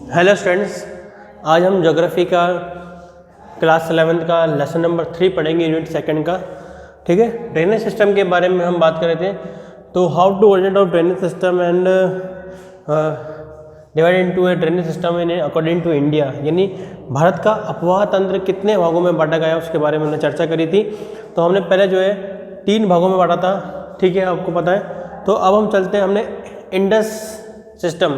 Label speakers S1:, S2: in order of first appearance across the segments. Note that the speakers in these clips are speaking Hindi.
S1: हेलो स्टूडेंट्स, आज हम ज्योग्राफी का क्लास 11th का लेसन नंबर 3 पढ़ेंगे, यूनिट 2 का। ठीक है, ड्रेनेज सिस्टम के बारे में हम बात कर रहे थे। तो how to originate of drainage system and divide into a drainage system in according to India, यानी भारत का अपवाह तंत्र कितने भागों में बांटा गया उसके बारे में हमने चर्चा करी थी। तो हमने पहले जो है 3 भागों में बांटा था, ठीक है, आपको पता है। तो अब हम चलते हैं, हमने इंडस सिस्टम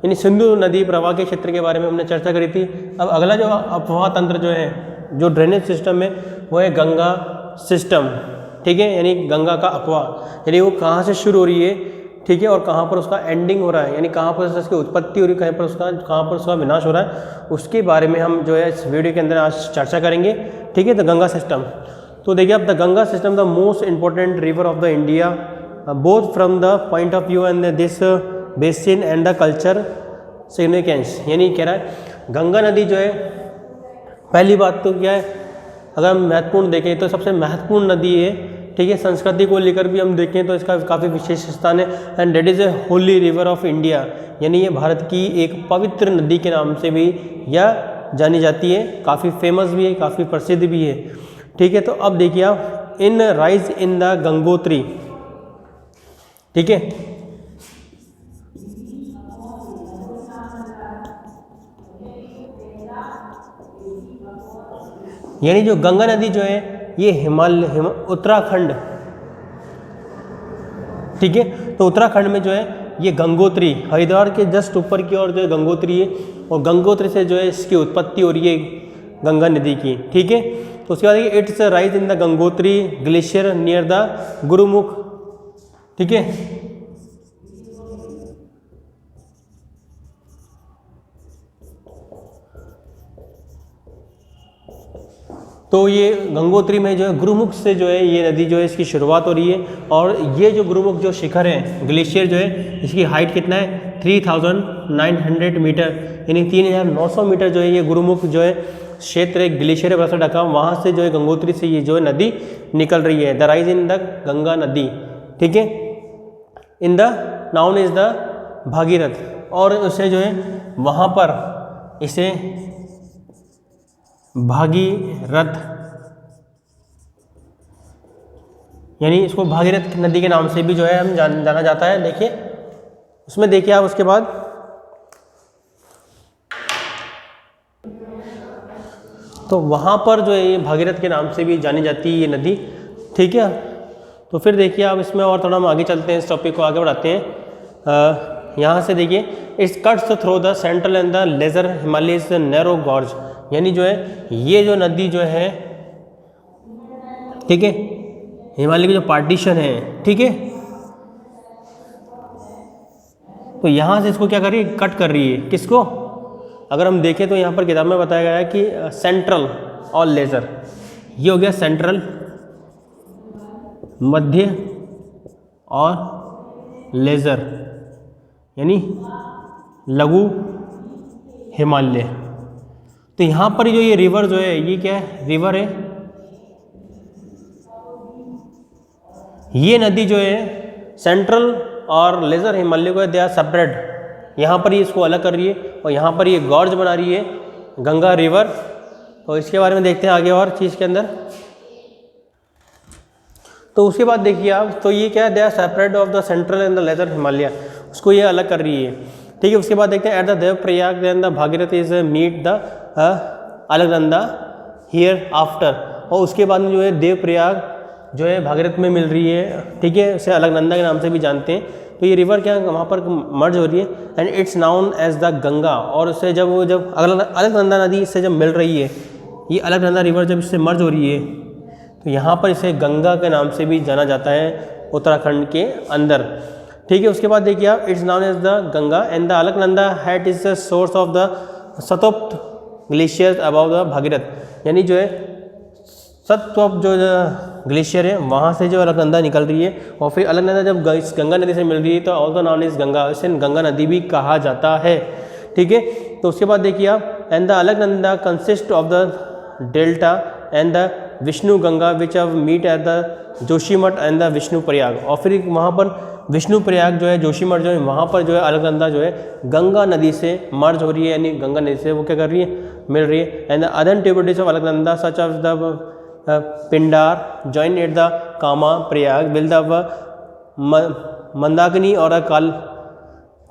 S1: यानी सिंधु नदी प्रवाह के क्षेत्र के बारे में हमने चर्चा करी थी। अब अगला जो अपवाह तंत्र जो है, जो ड्रेनेज सिस्टम है, वो है गंगा सिस्टम। ठीक है, यानी गंगा का अपवाह, यानी वो कहाँ से शुरू हो रही है, ठीक है, और कहाँ पर उसका एंडिंग हो रहा है, यानी कहाँ पर उसकी उत्पत्ति हो रही है, कहाँ पर उसका विनाश हो रहा है, उसके बारे में हम जो है इस वीडियो के अंदर आज चर्चा करेंगे। ठीक है, तो गंगा सिस्टम, तो देखिए अब the Ganga system the most important river of the India both from the point of view and this basin and the culture significance. यानी कह रहा है गंगा नदी जो है, पहली बात तो क्या है, अगर हम महत्वपूर्ण देखें तो सबसे महत्वपूर्ण नदी है। ठीक है, संस्कृति को लेकर भी हम देखें तो इसका काफ़ी विशेष स्थान है। And that is a Holi river of India, यानी ये भारत की एक पवित्र नदी के नाम से भी यह जानी जाती है, काफ़ी फेमस भी है, काफ़ी प्रसिद्ध भी है। ठीक है, तो अब देखिए आप इन राइज इन द गंगोत्री। ठीक है, यानी जो गंगा नदी जो है ये उत्तराखंड, ठीक है, तो उत्तराखंड में जो है ये गंगोत्री, हरिद्वार के जस्ट ऊपर की ओर जो है गंगोत्री है, और गंगोत्री से जो है इसकी उत्पत्ति हो रही है गंगा नदी की। ठीक है, तो उसके बाद it's rise in the Gangotri glacier near the Gurumukh. ठीक है, तो ये गंगोत्री में जो है गुरुमुख से जो है ये नदी जो है इसकी शुरुआत हो रही है। और ये जो गुरुमुख जो शिखर है, ग्लेशियर जो है, इसकी हाइट कितना है 3900 मीटर, यानी 3900 मीटर जो है ये गुरुमुख जो है क्षेत्र एक ग्लेशियर बर्फ से ढका, वहाँ से जो है गंगोत्री से ये जो है नदी निकल रही है। The rise in the Ganga नदी, ठीक है, in the known is the Bhagirath, और उसे जो है वहाँ पर इसे भागीरथ, यानी इसको भागीरथ नदी के नाम से भी जो है हम जाना जाता है। देखिए उसमें देखिए आप, उसके बाद तो वहाँ पर जो है ये भागीरथ के नाम से भी जानी जाती है ये नदी। ठीक है, तो फिर देखिए आप इसमें और थोड़ा हम आगे चलते हैं, इस टॉपिक को आगे बढ़ाते हैं। यहाँ से देखिए it's cuts through the central and the lesser Himalayas narrow gorge, यानी जो है ये जो नदी जो है, ठीक है, हिमालय की जो पार्टीशन है, ठीक है, तो यहाँ से इसको क्या कर रही है, कट कर रही है। किसको, अगर हम देखें तो यहाँ पर किताब में बताया गया है कि सेंट्रल और लेजर, ये हो गया सेंट्रल, मध्य, और लेजर यानी लघु हिमालय। तो यहाँ पर जो ये रिवर जो है, ये क्या है, रिवर है, ये नदी जो है सेंट्रल और लेजर हिमालय को दे आर सेपरेट, यहाँ पर ये इसको अलग कर रही है, और यहाँ पर ये गॉर्ज बना रही है गंगा रिवर। तो इसके बारे में देखते हैं आगे और चीज़ के अंदर। तो उसके बाद देखिए आप, तो ये क्या है, they are separate of the central and the lesser Himalaya, उसको ये अलग कर रही है। ठीक है, उसके बाद देखते हैं at the Devprayag then the Bhagirath is meet the Alaknanda here after, और उसके बाद में जो है देव प्रयाग जो है भागीरथ में मिल रही है। ठीक है, उसे अलकनंदा के नाम से भी जानते हैं। तो ये रिवर क्या वहाँ पर मर्ज हो रही है, and it's known as the Ganga, और उससे जब अलकनंदा नदी इससे जब मिल रही है, ये अलकनंदा रिवर जब इससे मर्ज हो रही है, तो यहाँ पर इसे गंगा के नाम से भी जाना जाता है उत्तराखंड के अंदर। ठीक है, उसके बाद देखिए आप it's known as the Ganga and the Alaknanda that is the source of the Satopanth glacier above the Bhagirath, यानी जो है सतोप जो ग्लेशियर है वहाँ से जो अलकनंदा निकल रही है, और फिर अलकनंदा जब गंगा नदी से मिल रही है तो ऑल्सो नाउन इज गंगा, इसे गंगा नदी भी कहा जाता है। ठीक है, तो उसके बाद देखिए आप and the Alaknanda consist of the delta and the Vishnu Ganga which अब meet at the Joshimath and the Vishnu Prayag, और फिर वहाँ पर विष्णु प्रयाग जो है जोशीमठ जो है वहाँ पर जो है अलकनंदा जो है गंगा नदी से मर्ज हो रही है, यानी गंगा नदी से वो क्या कर रही है, मिल रही है। And the other tributaries of Alaknanda such of the Pindar join at the comma Prayag will the Mandakini और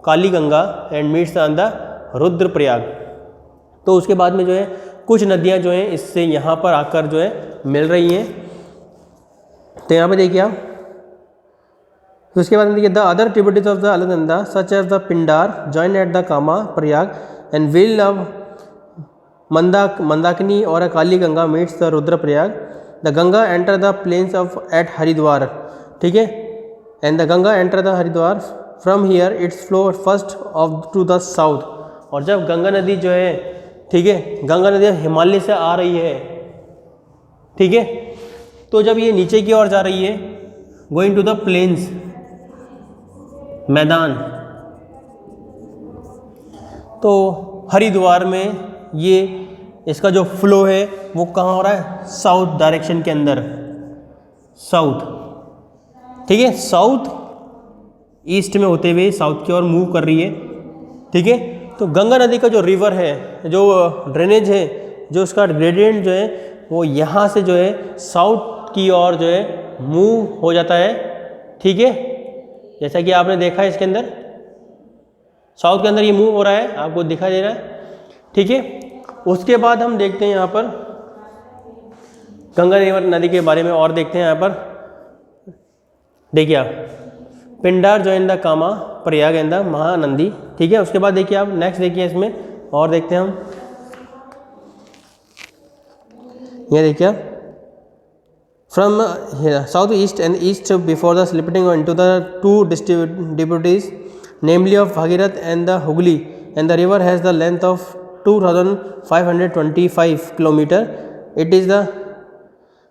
S1: Kali Ganga and meets the Rudra Prayag. तो उसके बाद में जो है कुछ नदियाँ जो हैं इससे यहाँ पर आकर जो है मिल रही हैं। तो यहाँ पे देखिए आप, तो उसके बाद में देखिए the other tributaries of the Alaknanda such as the Pindar join at the comma Prayag and will of Mandakini और Kali Ganga meets the Rudra Prayag. The Ganga enter the plains of at Haridwar, ठीक है, and the Ganga enter the Haridwar from here it's flow first of to the south. और जब गंगा नदी जो है, ठीक है, गंगा नदी हिमालय से आ रही है, ठीक है, तो जब ये नीचे की ओर जा रही है गोइंग टू द प्लेन्स, मैदान, तो हरिद्वार में ये इसका जो फ्लो है वो कहाँ हो रहा है, साउथ डायरेक्शन के अंदर, साउथ, ठीक है, साउथ ईस्ट में होते हुए साउथ की ओर मूव कर रही है, ठीक है। तो गंगा नदी का जो रिवर है, जो ड्रेनेज है, जो उसका ग्रेडियंट जो है वो यहाँ से जो है साउथ की ओर जो है मूव हो जाता है, ठीक है, जैसा कि आपने देखा है इसके अंदर साउथ के अंदर ये मूव हो रहा है, आपको दिखाई दे रहा है, ठीक है। उसके बाद हम देखते हैं यहाँ पर गंगा नदी के बारे में और देखते हैं। यहाँ पर देखिए आप, Pindar join the comma Prayag and the Mahanandi, ठीक है। उसके बाद देखिए आप नेक्स्ट देखिए इसमें और देखते हैं हम, ये देखिए from south east and east before the splitting into the two tributaries namely of Bhagirath and the Hooghly and the river has the length of 2525 kilometre. It is the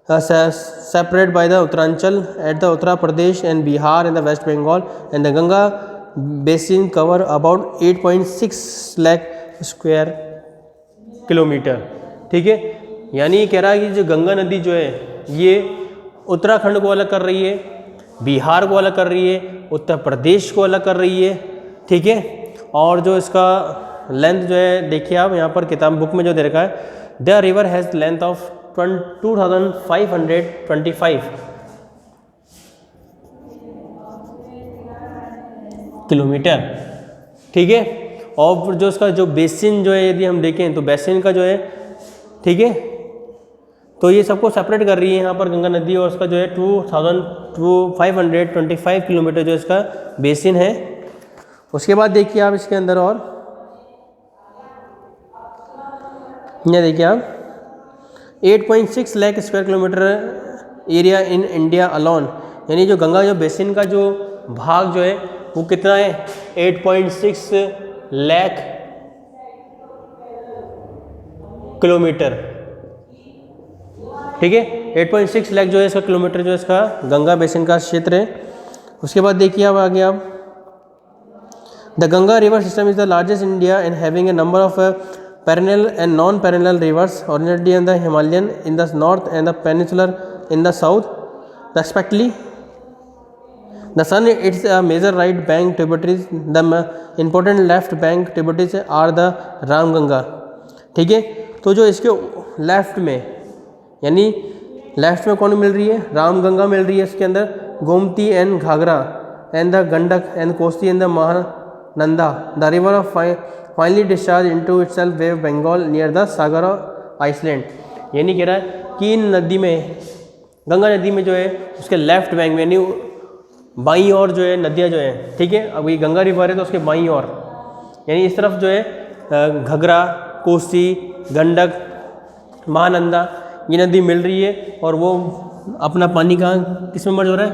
S1: separated by the Uttaranchal at the Uttar Pradesh and Bihar and the West Bengal, and the Ganga basin cover about 8.6 lakh square kilometer, ठीक है। यानी कह रहा है कि जो गंगा नदी जो है ये उत्तराखंड को अलग कर रही है, बिहार को अलग कर रही है, उत्तर प्रदेश को अलग कर रही है, ठीक है। और जो इसका लेंथ जो है देखिए आप यहाँ पर किताब बुक में जो दे रखा है, the river has length of 2525 kilometre, ठीक है। और जो इसका जो बेसिन जो है यदि हम देखें तो बेसिन का जो है, ठीक है, तो ये सबको सेपरेट कर रही है यहाँ पर गंगा नदी, और उसका जो है 2525 किलोमीटर जो इसका बेसिन है। उसके बाद देखिए आप इसके अंदर और ये देखिए आप 8.6 lakh square kilometre area in India alone, यानी जो गंगा जो बेसिन का जो भाग जो है वो कितना है, 8.6 लाख किलोमीटर, ठीक है। 8.6 लाख जो है इसका किलोमीटर जो है इसका गंगा बेसिन का क्षेत्र है। उसके बाद देखिए अब आगे आप, the Ganga river system is the largest India and having a number of perennial and non-perennial rivers originating in the Himalayan in the north and the peninsular in the south respectively. The Sun its a major right bank tributaries. The important left bank tributaries are the Ramganga, ठीक है। तो जो इसके लेफ्ट में, यानी लेफ्ट में कौन मिल रही है, रामगंगा मिल रही है, इसके अंदर Gomti and Ghaghara and the Gandak and Kosi and the Mahananda. The river of finally discharge into itself bay Bengal near the Sagar island. यानी कह रहा है कि इन नदी में, गंगा नदी में जो है उसके लेफ्ट बैंक में, यानी बाईं ओर जो है नदियाँ जो है, ठीक है, अब ये गंगा रिवर है तो उसके बाईं ओर, यानी इस तरफ जो है घघरा, कोसी, गंडक, महानंदा ये नदी मिल रही है, और वो अपना पानी कहाँ किस में मर्ज हो रहा है,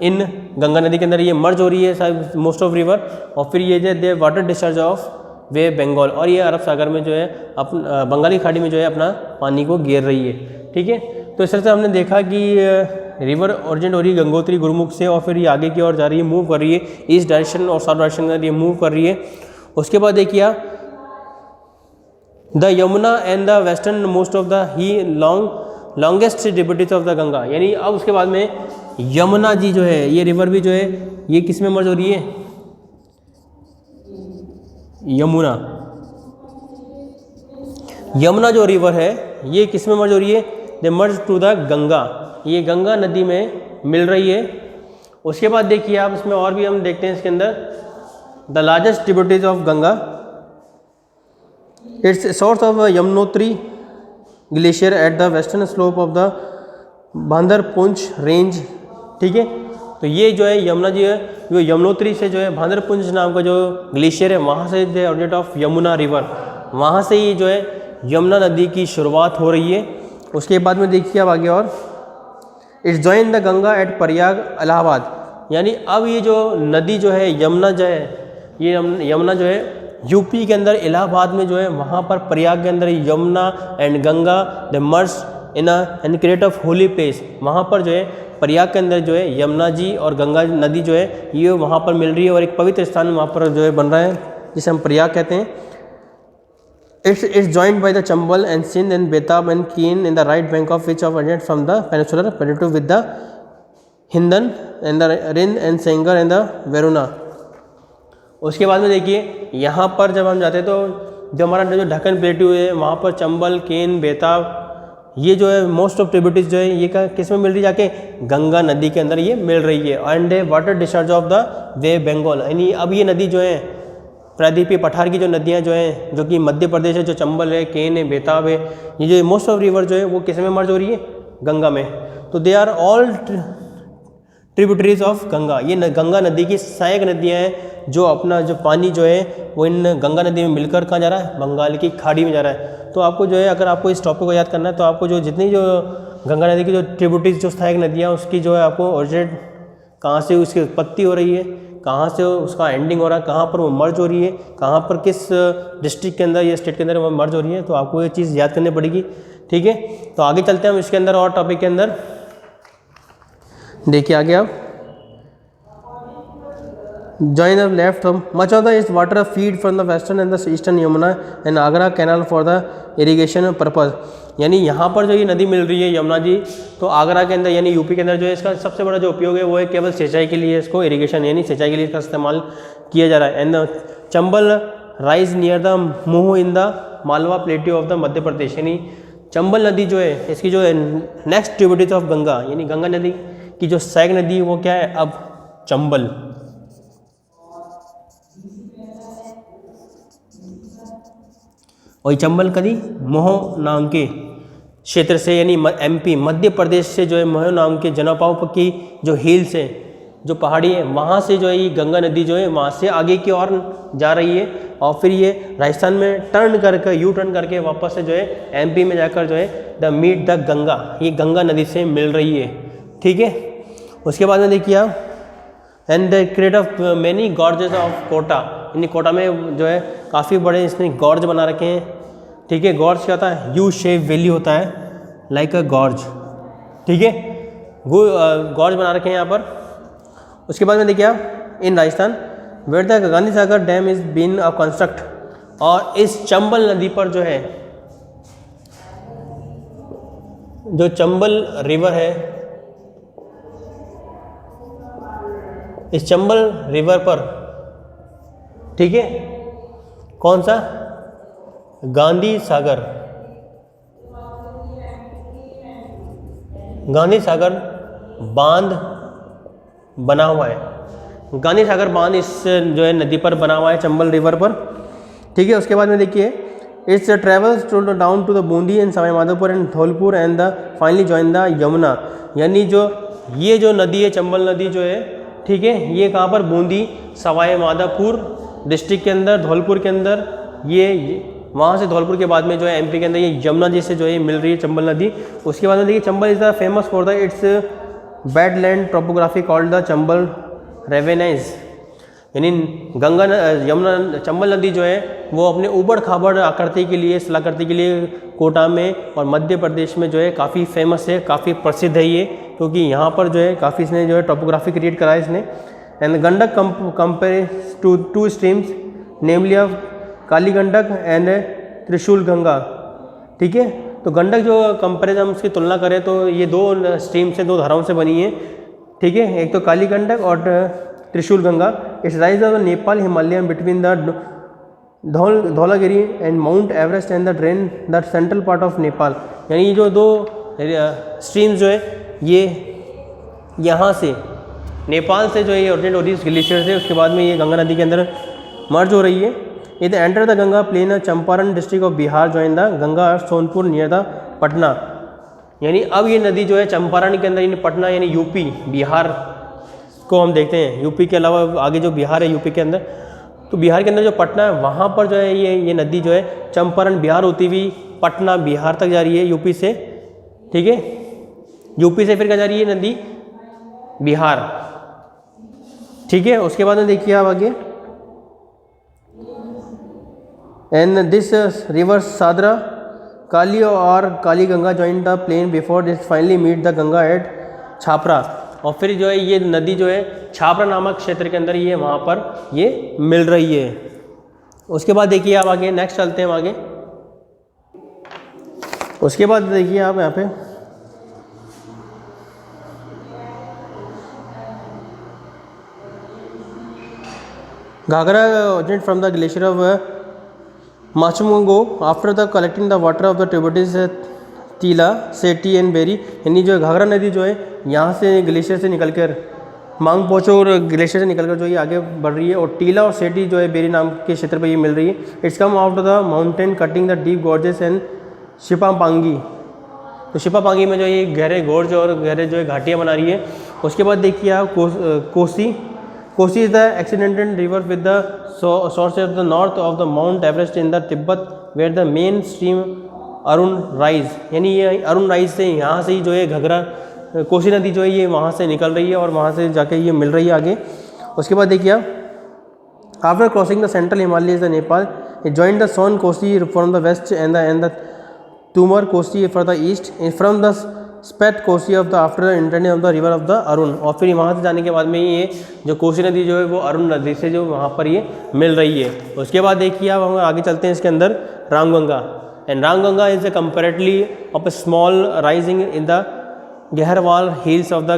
S1: इन गंगा नदी के अंदर ये मर्ज हो रही है मोस्ट ऑफ रिवर, और फिर ये जो है water discharge of bay Bengal, और ये अरब सागर में जो है अपना बंगाली खाड़ी में जो है अपना पानी को घेर रही है, ठीक है। तो इस तरह से हमने देखा कि रिवर ओरिजिनेट हो रही है गंगोत्री गुरुमुख से, और फिर ये आगे की ओर जा रही है, मूव कर रही है ईस्ट डायरेक्शन और साउथ डायरेक्शन में ये मूव कर रही है। उसके बाद देखिए the Yamuna and the western most of the he longest tributaries of the Ganga, यानी अब उसके बाद में यमुना जी जो है, ये रिवर भी जो है ये किस में मर्ज हो रही है, यमुना। यमुना जो रिवर है ये किस में मर्ज हो रही है, दे मर्ज टू द गंगा, ये गंगा नदी में मिल रही है। उसके बाद देखिए आप इसमें और भी हम देखते हैं इसके अंदर, the largest tributaries of Ganga, it's source of Yamunotri glacier at the western slope of the Bandarpunch range. ठीक है, तो ये जो है यमुना जी है, जो यमुनोत्री से जो है भांदरपुंज नाम का जो ग्लेशियर है वहाँ से the origin of Yamuna river, वहाँ से ही जो है यमुना नदी की शुरुआत हो रही है। उसके बाद में देखिए अब आगे और, it's join the Ganga at Prayag Allahabad, यानी अब ये जो नदी जो है यमुना जो है, ये यमुना जो है यूपी के अंदर इलाहाबाद में जो है वहाँ पर प्रयाग के अंदर Yamuna and Ganga the merge in an create of holy place, वहाँ पर जो है प्रयाग के अंदर जो है यमुना जी और गंगा नदी जो है ये वहाँ पर मिल रही है और एक पवित्र स्थान वहाँ पर जो है बन रहा है जिसे हम प्रयाग कहते हैं। It's joined by the Chambal and Sindh and Betwa and Ken in the right bank of which of originated from the peninsular plateau with the Hindon and the Rind and Sengar and the Varuna. उसके बाद में देखिए यहाँ पर जब हम जाते हैं तो जो हमारा जो ढक्कन प्लेटू है वहाँ पर चंबल, केन, बेताब, ये जो है मोस्ट ऑफ ट्रिब्यूटरीज जो है ये किस में मिल रही जाके, गंगा नदी के अंदर ये मिल रही है। And water discharge of the bay Bengal, यानी अब ये नदी जो है प्रायद्वीपीय पठार की जो नदियाँ जो हैं जो कि मध्य प्रदेश है, जो चंबल है, केन है, बेताब है, ये जो मोस्ट ऑफ रिवर जो है वो किस में मर्ज हो रही है, गंगा में। तो they are all tributaries of Ganga, ये गंगा नदी की सहायक नदियाँ हैं जो अपना जो पानी जो है वो इन गंगा नदी में मिलकर कहाँ जा रहा है, बंगाल की खाड़ी में जा रहा है। तो आपको जो है अगर आपको इस टॉपिक को याद करना है तो आपको जो जितनी जो गंगा नदी की जो ट्रिब्यूटरीज जो सहायक नदियाँ उसकी जो है आपको ओरिजिनेट कहाँ से उसकी उत्पत्ति हो रही है, कहाँ से उसका एंडिंग हो रहा है, कहाँ पर वो मर्ज हो रही है, कहाँ पर किस डिस्ट्रिक्ट के अंदर या स्टेट के अंदर वो मर्ज हो रही है, तो आपको ये चीज़ याद करनी पड़ेगी। ठीक है, तो आगे चलते हैं हम इसके अंदर और टॉपिक के अंदर। देखिए आगे आप, join the left much of the its water feed from the western and the eastern Yamuna and Agra canal for the irrigation purpose, यानी यहाँ पर जो ये नदी मिल रही है यमुना जी, तो आगरा के अंदर यानी यूपी के अंदर जो है इसका सबसे बड़ा जो उपयोग है वो है केवल सिंचाई के लिए, इसको इरिगेशन यानी सिंचाई के लिए इसका इस्तेमाल किया जा रहा है। And Chambal rise near the Mhow in the Malwa plateau of the Madhya Pradesh, यानी चंबल नदी जो है इसकी जो है नेक्स्ट ट्रिब्यूटरीज ऑफ गंगा, यानी गंगा नदी की जो सहायक नदी वो क्या है अब चंबल। और चंबल नदी मोह नाम के क्षेत्र से यानी एमपी मध्य प्रदेश से जो है मोह नाम के जनपाव की जो हिल्स है, जो पहाड़ी है, वहाँ से जो है ये गंगा नदी जो है वहाँ से आगे की ओर जा रही है और फिर ये राजस्थान में टर्न करके यू टर्न करके वापस से जो है एमपी में जाकर जो है द मीट द गंगा, ये गंगा नदी से मिल रही है। ठीक है, उसके बाद में देखिए आप, and the create of many gorges of Kota, यानी कोटा में जो है काफ़ी बड़े इसने गॉर्ज बना रखे हैं। ठीक है, गॉर्ज क्या होता है, यू शेप वैली होता है लाइक अ गॉर्ज। ठीक है, गॉर्ज बना रखे हैं यहाँ पर। उसके बाद में देखिए आप, in Rajasthan where the Gandhi Sagar dam is been a construct, और इस चंबल नदी पर जो है जो चंबल रिवर है, इस चंबल रिवर पर, ठीक है, कौन सा, गांधी सागर, गांधी सागर बांध बना हुआ है। गांधी सागर बांध इस जो है नदी पर बना हुआ है चंबल रिवर पर। ठीक है, उसके बाद में देखिए, it's travels to down to the Bundi and Sawai Madhopur and Dholpur and the finally join the Yamuna, यानी जो ये जो नदी है चंबल नदी जो है, ठीक है, ये कहाँ पर, बूंदी सवाई माधोपुर डिस्ट्रिक्ट के अंदर, धौलपुर के अंदर, ये वहाँ से धौलपुर के बाद में जो है एमपी के अंदर ये यमुना जी से जो है मिल रही है चंबल नदी। उसके बाद में देखिए, Chambal is the famous for the its badland topography called the Chambal ravines, यानी गंगा यमुना चंबल नदी जो है वो अपने ऊबड़ खाबड़ आकृति के लिए, शिलाकृति के लिए कोटा में और मध्य प्रदेश में जो है काफ़ी फेमस है, काफ़ी प्रसिद्ध है ये, क्योंकि यहाँ पर जो है काफ़ी इसने जो है टोपोग्राफी क्रिएट करा है इसने। And Gandak compare two streams namely of Kali Gandak and त्रिशूल गंगा। ठीक है, तो गंडक जो कंपेरिजन हम उसकी तुलना करें तो ये दो स्ट्रीम से, दो धाराओं से बनी है, ठीक है, एक तो काली गंडक और त्रिशूल Ganga. It's rise of Nepal Himalayan between the Dhaulagiri and mount Everest and the drain the central part of Nepal. यानी ये जो दो स्ट्रीम्स जो है ये यहाँ से नेपाल से जो है ये ओरिजिनेट हो रही है ग्लेशियर से, उसके बाद में ये गंगा नदी के अंदर मर्ज हो रही है। It enter the Ganga plain Champaran district of Bihar join the Ganga Sonpur near the Patna. यानी अब ये नदी जो है चंपारण के अंदर, यानी पटना यानी यूपी बिहार को हम देखते हैं, यूपी के अलावा आगे जो बिहार है यूपी के अंदर, तो बिहार के अंदर जो पटना है वहाँ पर जो है ये नदी जो है चंपारण बिहार होती हुई पटना बिहार तक जा रही है यूपी से। ठीक है, यूपी से फिर क्या जा रही है नदी बिहार। ठीक है, उसके बाद में देखिए आप आगे, एंड दिस रिवर सादरा काली और Kali Ganga join the plain before this finally meet the Ganga at Chhapra. और फिर जो है ये नदी जो है छापरा नामक क्षेत्र के अंदर ये वहाँ पर ये मिल रही है। उसके बाद देखिए आप आगे, नेक्स्ट चलते हैं हम आगे। उसके बाद देखिए आप यहाँ पे Ghaghara originated from the glacier of Machungo after the collecting the water of the tributaries तीला सेठी एंड बेरी। यानी जो घाघरा नदी जो है यहाँ से ग्लेशियर से निकलकर मांग पोचो और ग्लेशियर से निकलकर जो ये आगे बढ़ रही है, और टीला और सेठी जो है बेरी नाम के क्षेत्र पर ये मिल रही है। It's come out of the mountain cutting the deep gorges and Shipapangi. तो शिपापांगी में जो ये गहरे गोर्ज और गहरे जो है घाटियाँ बना रही है। उसके बाद देखिए आप Kosi is the antecedent river with the source of the north of the Mount Everest in the Tibet where the main stream Arun rise. यानी ये अरुण राइज से यहाँ से ही जो है घघरा कोसी नदी जो है ये वहाँ से निकल रही है और वहाँ से जाके ये मिल रही है आगे। उसके बाद देखिए after crossing the central Himalaya the Nepal it join the Son Kosi from the west and the Tamur Kosi for the east from the Sapt Kosi of the after the internet of the river of the Arun. और फिर वहाँ से जाने के बाद में ये जो कोसी नदी जो है वो अरुण नदी से जो वहाँ पर ये मिल रही है। उसके बाद देखिए अब हम आगे चलते हैं इसके अंदर Ramganga. And Ramganga is a comparatively of a small rising in the Garhwal hills of the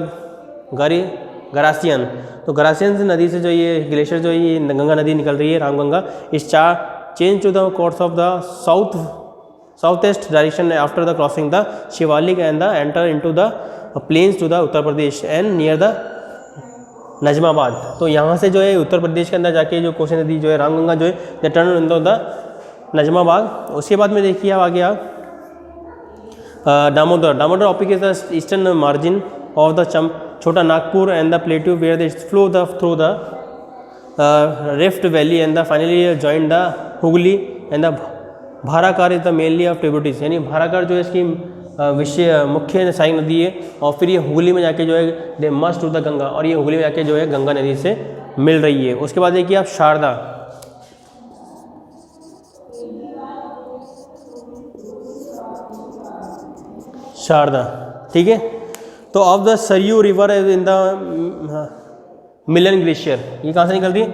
S1: गरासियन। तो गरासियन नदी से जो ये ग्लेशियर जो है ये गंगा नदी निकल रही है Ramganga. Is change to the course of the southeast direction after the crossing the Shivalik and the enter into the plains to the Uttar Pradesh and near the Najmabad. तो यहाँ से जो है उत्तर प्रदेश के अंदर जाके जो कोसी नदी जो है रामगंगा जो है the turn in the Najmabad. उसके बाद में देखिए आप आगे आप दामोदर ऑपिक is the eastern margin of the Chota Nagpur and the plateau where the flow the through the rift valley and the finally join the Hooghly and the Barakar is the mainly of tributaries. यानी भाराकार जो है इसकी विषय मुख्य सहायक नदी है। और फिर ये हुगली में जाके जो है they must to the Ganga, और ये हुगली में जाके जो है गंगा नदी से मिल रही है। उसके बाद देखिए आप शारदा। ठीक है, तो of the Saryu river in the Milan glacier. ये कहाँ से निकल रही है?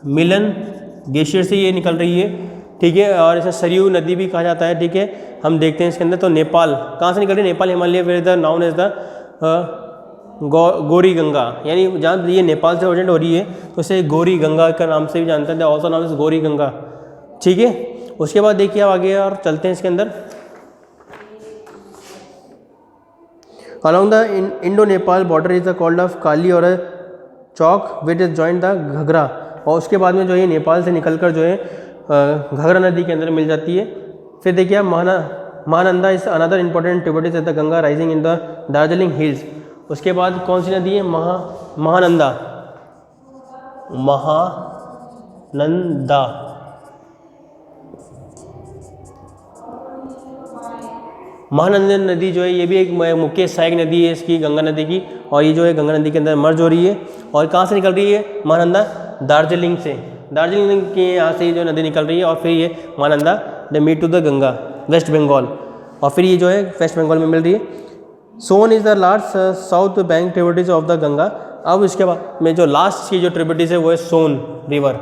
S1: मिलन ग्लेशियर से ये निकल रही है। ठीक है, और इसे सरयू नदी भी कहा जाता है। ठीक है, हम देखते हैं इसके अंदर। तो नेपाल कहाँ से निकल रही है? Nepal Himalaya where the known is the Gauri Ganga. यानी जहाँ ये नेपाल से ओरिजिनेट हो रही है तो इसे गौरी गंगा का नाम से भी जानते हैं, ऑल्सो नाम इज गौरी गंगा। ठीक है, उसके बाद देखिए आप आगे और चलते हैं इसके अंदर। Along the Indo Nepal border is the called of Kali और Chauka which is join the Ghaghara. और उसके बाद में जो है नेपाल से निकलकर जो है घघरा नदी के अंदर मिल जाती है। फिर देखिए आप Mahananda is another important tributaries of the Ganga rising in the Darjeeling hills. उसके बाद कौन सी नदी है? महानंदा। महानंदा नदी जो है ये भी एक मुख्य सहायक नदी है इसकी, गंगा नदी की, और ये जो है गंगा नदी के अंदर मर्ज हो रही है। और कहाँ से निकल रही है महानंदा? दार्जिलिंग से। दार्जिलिंग के यहाँ से जो नदी निकल रही है, और फिर ये Mahananda the meet to the Ganga West Bengal, और फिर ये जो है वेस्ट बंगाल में मिल रही है। Son is the last south bank tributaries of the Ganga. अब इसके बाद में जो लास्ट की जो ट्रिब्यूटरीज है वो है सोन रिवर।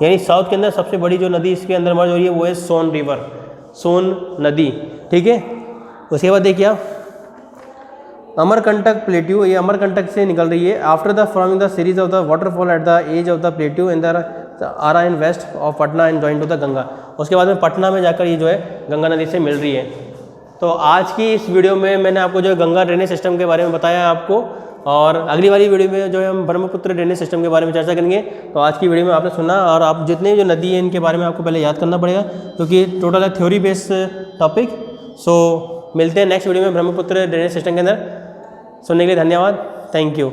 S1: यानी साउथ के अंदर सबसे बड़ी जो नदी इसके अंदर मर्ज हो रही है वो है सोन रिवर, सोन नदी। ठीक है, उसके बाद देखिए आप अमरकंटक प्लेट्यू, ये अमरकंटक से निकल रही है। After the forming the series of the waterfall at the edge of the plateau in the Arrah in west of Patna and join to the Ganga. उसके बाद में पटना में जाकर ये जो है गंगा नदी से मिल रही है। तो आज की इस वीडियो में मैंने आपको जो है गंगा ड्रेनेज सिस्टम के बारे में बताया आपको, और अगली वाली वीडियो में जो है हम ब्रह्मपुत्र ड्रेनेज सिस्टम के बारे में चर्चा करेंगे। तो आज की वीडियो में आपने सुना, और आप जितने भी जो नदी है इनके बारे में आपको पहले याद करना पड़ेगा, क्योंकि टोटल है थ्योरी बेस्ड टॉपिक। सो मिलते हैं नेक्स्ट वीडियो में ब्रह्मपुत्र ड्रेनेज सिस्टम के अंदर। सुनने के लिए धन्यवाद, थैंक यू।